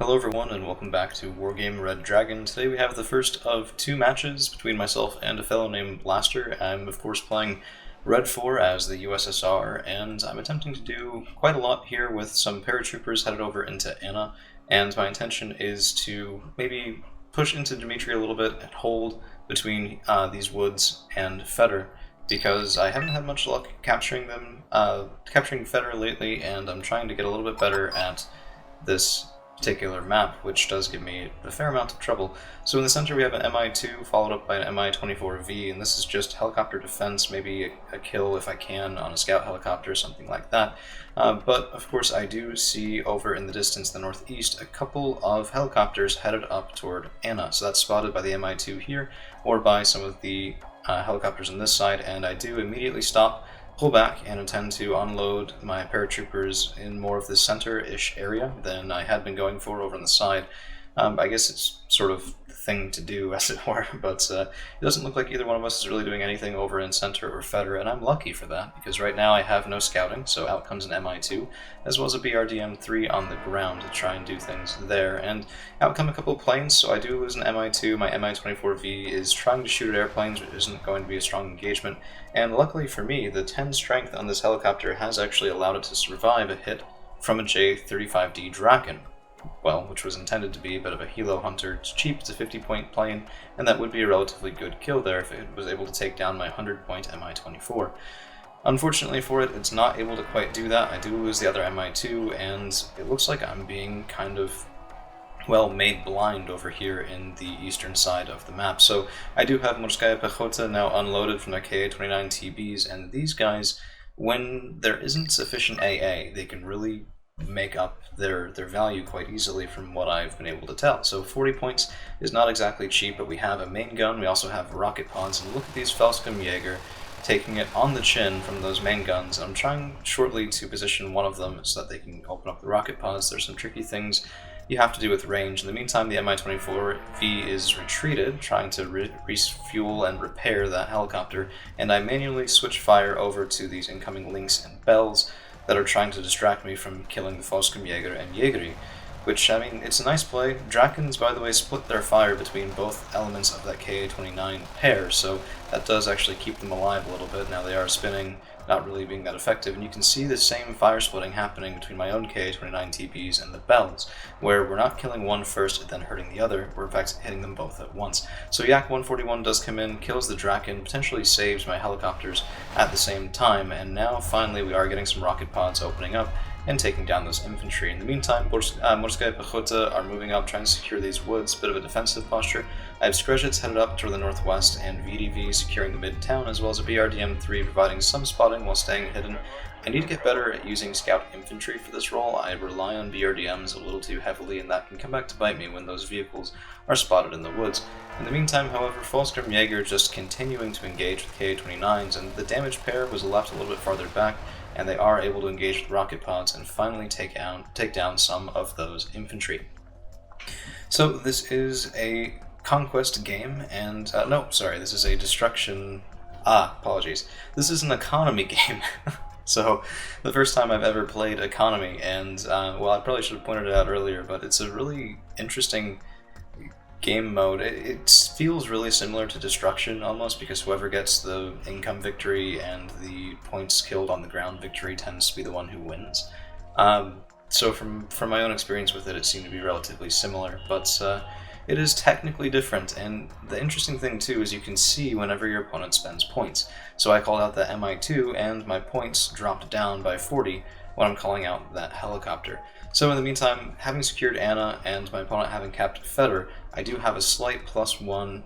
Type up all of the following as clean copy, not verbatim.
Hello everyone and welcome back to Wargame Red Dragon. Today we have the first of two matches between myself and a fellow named Blaster. I'm of course playing Red 4 as the USSR, and I'm attempting to do quite a lot here with some paratroopers headed over into Anna, and my intention is to maybe push into Dmitri a little bit and hold between these woods and Feder, because I haven't had much luck capturing Feder lately, and I'm trying to get a little bit better at this particular map, which does give me a fair amount of trouble. So in the center we have an MI2 followed up by an Mi-24V, and this is just helicopter defense, maybe a kill if I can on a scout helicopter, something like that. But of course I do see over in the distance, the northeast, a couple of helicopters headed up toward Anna. So that's spotted by the Mi-2 here, or by some of the helicopters on this side, and I do immediately stop, pull back, and intend to unload my paratroopers in more of the center-ish area than I had been going for over on the side. I guess it's sort of the thing to do, as it were, but it doesn't look like either one of us is really doing anything over in center or Feder, and I'm lucky for that, because right now I have no scouting, so out comes an Mi-2, as well as a BRDM-3 on the ground to try and do things there, and out come a couple of planes, so I do lose an Mi-2. My Mi-24V is trying to shoot at airplanes, which isn't going to be a strong engagement, and luckily for me, the 10 strength on this helicopter has actually allowed it to survive a hit from a J-35D Draken. Well, which was intended to be a bit of a helo hunter. It's cheap, it's a 50-point plane, and that would be a relatively good kill there if it was able to take down my 100-point Mi-24. Unfortunately for it, it's not able to quite do that. I do lose the other Mi-2, and it looks like I'm being kind of, well, made blind over here in the eastern side of the map. So I do have Morskaya Pechota now unloaded from their Ka-29 TBs, and these guys, when there isn't sufficient AA, they can really make up their value quite easily from what I've been able to tell. So 40 points is not exactly cheap, but we have a main gun, we also have rocket pods, and look at these Jäger taking it on the chin from those main guns. I'm trying shortly to position one of them so that they can open up the rocket pods. There's some tricky things you have to do with range. In the meantime, the Mi-24V is retreated, trying to refuel and repair that helicopter, and I manually switch fire over to these incoming Lynx and Bells that are trying to distract me from killing the Jäger and Jägeri, which, I mean, it's a nice play. Drakens, by the way, split their fire between both elements of that Ka-29 pair, so that does actually keep them alive a little bit. Now they are spinning, not really being that effective, and you can see the same fire splitting happening between my own Ka-29 TPs and the Bells, where we're not killing one first and then hurting the other, we're in fact hitting them both at once. So Yak-141 does come in, kills the Draken, potentially saves my helicopters at the same time, and now finally we are getting some rocket pods opening up and taking down those infantry. In the meantime, Morskaya Pechota are moving up, trying to secure these woods, bit of a defensive posture. I have Skrezhets headed up toward the northwest, and VDV securing the mid-town, as well as a BRDM-3 providing some spotting while staying hidden. I need to get better at using scout infantry for this role. I rely on BRDMs a little too heavily, and that can come back to bite me when those vehicles are spotted in the woods. In the meantime, however, Jäger just continuing to engage with Ka-29s, and the damaged pair was left a little bit farther back, and they are able to engage with rocket pods and finally take down some of those infantry. So this is a conquest game, and this is a destruction. Apologies. This is an economy game. So the first time I've ever played economy, and well, I probably should have pointed it out earlier, but it's a really interesting game mode. It feels really similar to Destruction almost, because whoever gets the income victory and the points killed on the ground victory tends to be the one who wins. So from my own experience with it, it seemed to be relatively similar, but it is technically different, and the interesting thing too is you can see whenever your opponent spends points. So I called out the Mi-2, and my points dropped down by 40 when I'm calling out that helicopter. So in the meantime, having secured Anna and my opponent having capped Feder, I do have a slight +1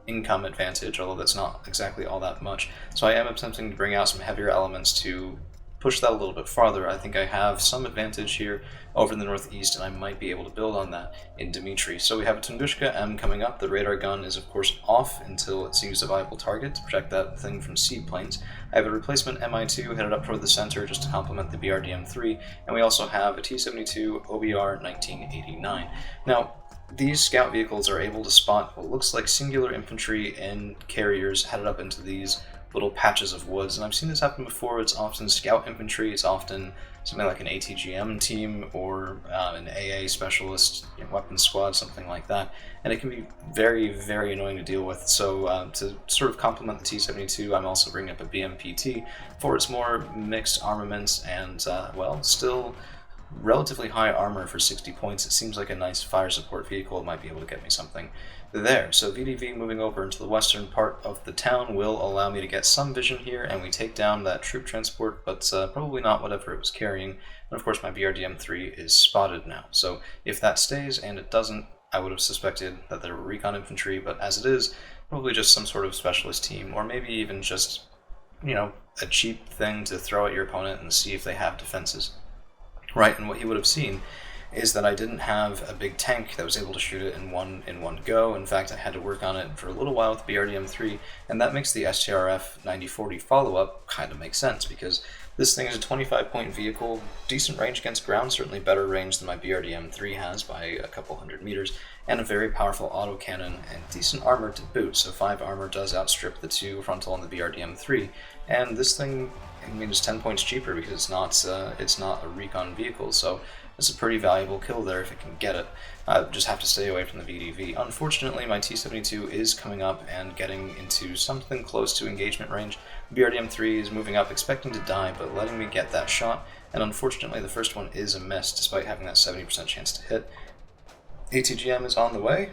income advantage, although that's not exactly all that much. So I am attempting to bring out some heavier elements to push that a little bit farther. I think I have some advantage here over in the northeast, and I might be able to build on that in Dmitri. So we have a Tunguska M coming up. The radar gun is of course off until it sees a viable target to protect that thing from seaplanes. I have a replacement Mi-2 headed up toward the center just to complement the BRDM-3, and we also have a T-72 OBR 1989. Now, these scout vehicles are able to spot what looks like singular infantry and carriers headed up into these little patches of woods, and I've seen this happen before. It's often scout infantry, it's often something like an ATGM team or an AA specialist, weapons squad, something like that. And it can be very, very annoying to deal with. So to sort of complement the T-72, I'm also bringing up a BMPT for its more mixed armaments and, well, still relatively high armor for 60 points. It seems like a nice fire support vehicle. It might be able to get me something there. So VDV moving over into the western part of the town will allow me to get some vision here, and we take down that troop transport, but probably not whatever it was carrying. And of course my BRDM-3 is spotted now. So if that stays, and it doesn't, I would have suspected that there were recon infantry, but as it is, probably just some sort of specialist team, or maybe even just, a cheap thing to throw at your opponent and see if they have defenses. Right, and what he would have seen is that I didn't have a big tank that was able to shoot it in one go. In fact, I had to work on it for a little while with BRDM-3, and that makes the STRF 9040 follow-up kind of make sense, because this thing is a 25-point vehicle, decent range against ground, certainly better range than my BRDM-3 has by a couple hundred meters, and a very powerful autocannon and decent armor to boot. So 5 armor does outstrip the 2 frontal on the BRDM-3, and this thing, it's 10 points cheaper because it's not a recon vehicle, so it's a pretty valuable kill there if it can get it. Just have to stay away from the VDV. Unfortunately, my T-72 is coming up and getting into something close to engagement range. BRDM-3 is moving up, expecting to die, but letting me get that shot, and unfortunately the first one is a miss, despite having that 70% chance to hit. ATGM is on the way,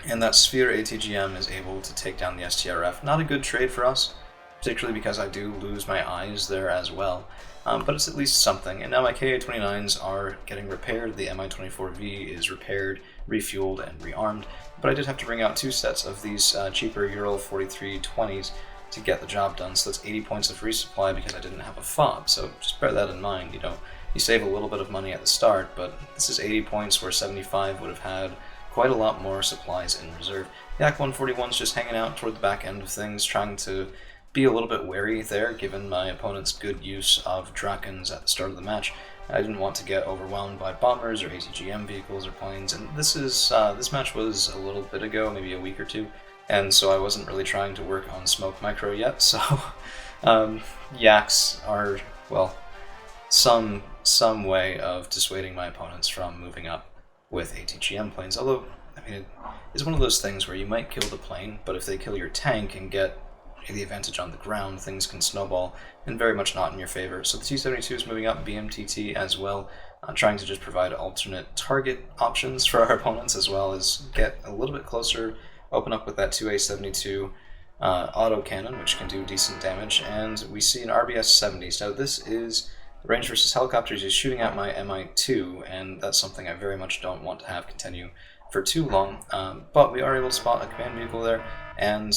and that Sphere ATGM is able to take down the STRF. Not a good trade for us, particularly because I do lose my eyes there as well. But it's at least something. And now my KA-29s are getting repaired, the Mi-24V is repaired, refueled, and rearmed. But I did have to bring out 2 sets of these cheaper Ural 4320s to get the job done, so that's 80 points of resupply because I didn't have a fob. So just bear that in mind, you save a little bit of money at the start, but this is 80 points where 75 would have had quite a lot more supplies in reserve. The Yak-141's just hanging out toward the back end of things, trying to be a little bit wary there, given my opponent's good use of Drakons at the start of the match. I didn't want to get overwhelmed by bombers or ATGM vehicles or planes, and this match was a little bit ago, maybe a week or two, and so I wasn't really trying to work on smoke micro yet, so Yaks are, well, some way of dissuading my opponents from moving up with ATGM planes, although, it's one of those things where you might kill the plane, but if they kill your tank and get the advantage on the ground, things can snowball, and very much not in your favor. So the T-72 is moving up, BMTT as well, trying to just provide alternate target options for our opponents, as well as get a little bit closer, open up with that 2A72 autocannon, which can do decent damage, and we see an RBS-70. So this is range versus helicopters. He's shooting at my Mi-2, and that's something I very much don't want to have continue for too long, but we are able to spot a command vehicle there, and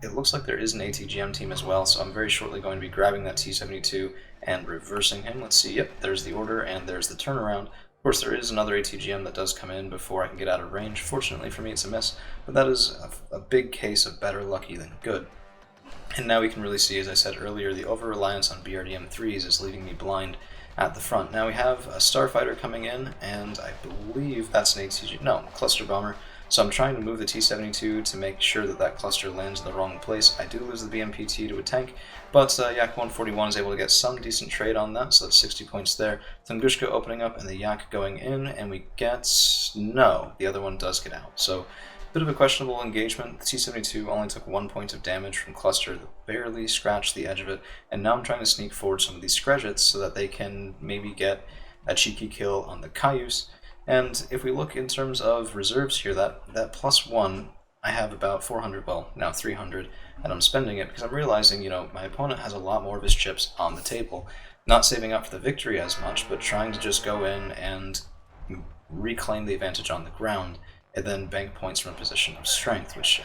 it looks like there is an ATGM team as well, so I'm very shortly going to be grabbing that T-72 and reversing him. Let's see, yep, there's the order and there's the turnaround. Of course, there is another ATGM that does come in before I can get out of range. Fortunately for me, it's a miss, but that is a big case of better lucky than good. And now we can really see, as I said earlier, the over-reliance on BRDM-3s is leaving me blind at the front. Now we have a Starfighter coming in, and I believe that's an ATGM, no, cluster bomber. So I'm trying to move the T-72 to make sure that that cluster lands in the wrong place. I do lose the BMPT to a tank, but Yak-141 is able to get some decent trade on that, so that's 60 points there. Tungushka opening up and the Yak going in, and we get... no, the other one does get out. So a bit of a questionable engagement. The T-72 only took 1 point of damage from cluster that barely scratched the edge of it, and now I'm trying to sneak forward some of these Skrejets so that they can maybe get a cheeky kill on the Cayuse. And if we look in terms of reserves here, that +1, I have about 400, well, now 300, and I'm spending it because I'm realizing, my opponent has a lot more of his chips on the table. Not saving up for the victory as much, but trying to just go in and reclaim the advantage on the ground, and then bank points from a position of strength, which,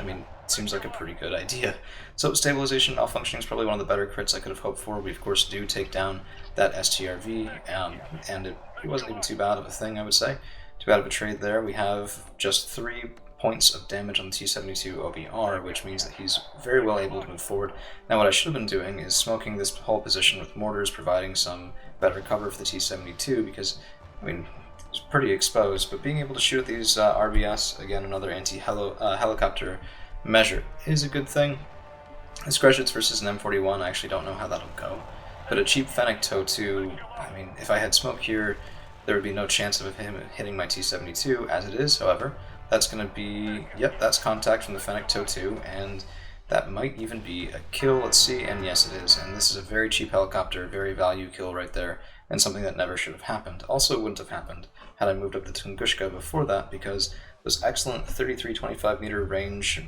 seems like a pretty good idea. So stabilization, malfunctioning is probably one of the better crits I could have hoped for. We, of course, do take down that STRV, and it wasn't even too bad of a thing, I would say. Too bad of a trade there. We have just 3 points of damage on the T-72 OBR, which means that he's very well able to move forward. Now what I should have been doing is smoking this whole position with mortars, providing some better cover for the T-72, because, it's pretty exposed, but being able to shoot at these RBS, again, another anti-helicopter measure, is a good thing. Skrejets versus an M41, I actually don't know how that'll go, but a cheap Fennec Toe 2, I mean, if I had smoke here, there would be no chance of him hitting my T-72. As it is, however, that's going to be, yep, that's contact from the Fennec Toe 2, and that might even be a kill. Let's see, and yes it is, and this is a very cheap helicopter, very value kill right there, and something that never should have happened. Also wouldn't have happened had I moved up the Tunguska before that, because those excellent 33-25 meter range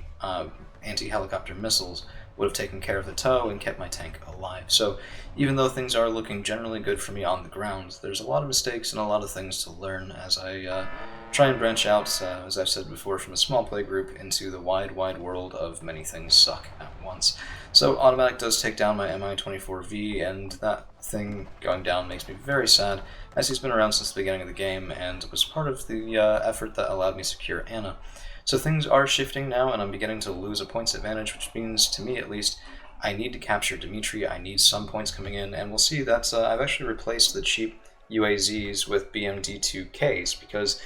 anti-helicopter missiles would have taken care of the tow and kept my tank alive. So even though things are looking generally good for me on the ground, there's a lot of mistakes and a lot of things to learn as I try and branch out, as I've said before, from a small play group into the wide, wide world of many things suck at once. So Automatic does take down my Mi-24V, and that thing going down makes me very sad, as he's been around since the beginning of the game and was part of the effort that allowed me to secure Anna. So things are shifting now, and I'm beginning to lose a points advantage, which means, to me at least, I need to capture Dimitri. I need some points coming in, and we'll see that I've actually replaced the cheap UAZs with BMD2Ks, because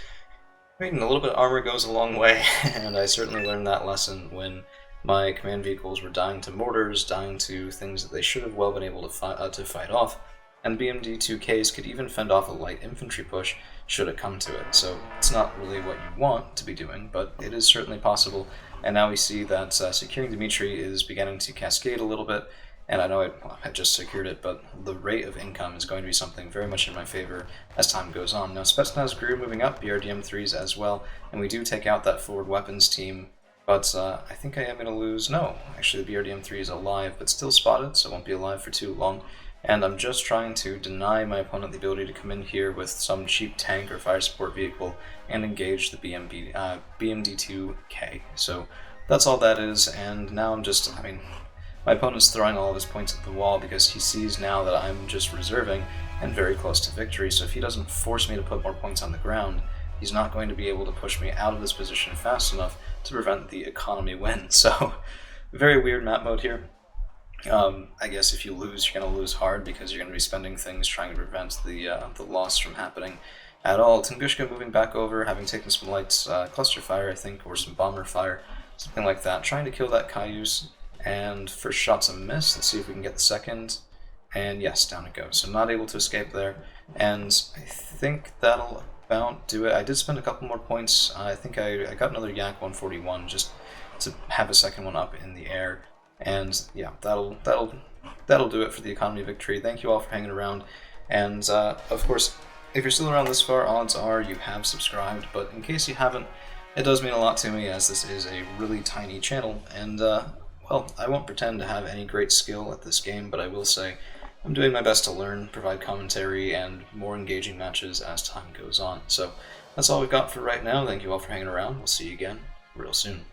I mean, a little bit of armor goes a long way, and I certainly learned that lesson when my command vehicles were dying to mortars, dying to things that they should have well been able to fight off, and BMD2Ks could even fend off a light infantry push should it come to it. So it's not really what you want to be doing, but it is certainly possible, and now we see that securing Dimitri is beginning to cascade a little bit, and I know I just secured it, but the rate of income is going to be something very much in my favor as time goes on. Now, Spetsnaz grew moving up, BRDM-3s as well, and we do take out that forward weapons team, but I think I am going to lose. No, actually the BRDM-3 is alive, but still spotted, so it won't be alive for too long. And I'm just trying to deny my opponent the ability to come in here with some cheap tank or fire support vehicle and engage the BMD2K. So that's all that is, and now I'm just, I mean, my opponent's throwing all of his points at the wall because he sees now that I'm just reserving and very close to victory, so if he doesn't force me to put more points on the ground, he's not going to be able to push me out of this position fast enough to prevent the economy win. So, very weird map mode here. I guess if you lose, you're going to lose hard because you're going to be spending things trying to prevent the loss from happening at all. Tunguska moving back over, having taken some light cluster fire, I think, or some bomber fire, something like that, trying to kill that Cayuse. And first shot's a miss. Let's see if we can get the second. And yes, down it goes. So not able to escape there. And I think that'll about do it. I did spend a couple more points. I think I got another Yak 141 just to have a second one up in the air. And yeah, that'll do it for the economy victory. Thank you all for hanging around. And of course, if you're still around this far, odds are you have subscribed. But in case you haven't, it does mean a lot to me, as this is a really tiny channel. And well, I won't pretend to have any great skill at this game, but I will say I'm doing my best to learn, provide commentary, and more engaging matches as time goes on. So that's all we've got for right now. Thank you all for hanging around. We'll see you again real soon.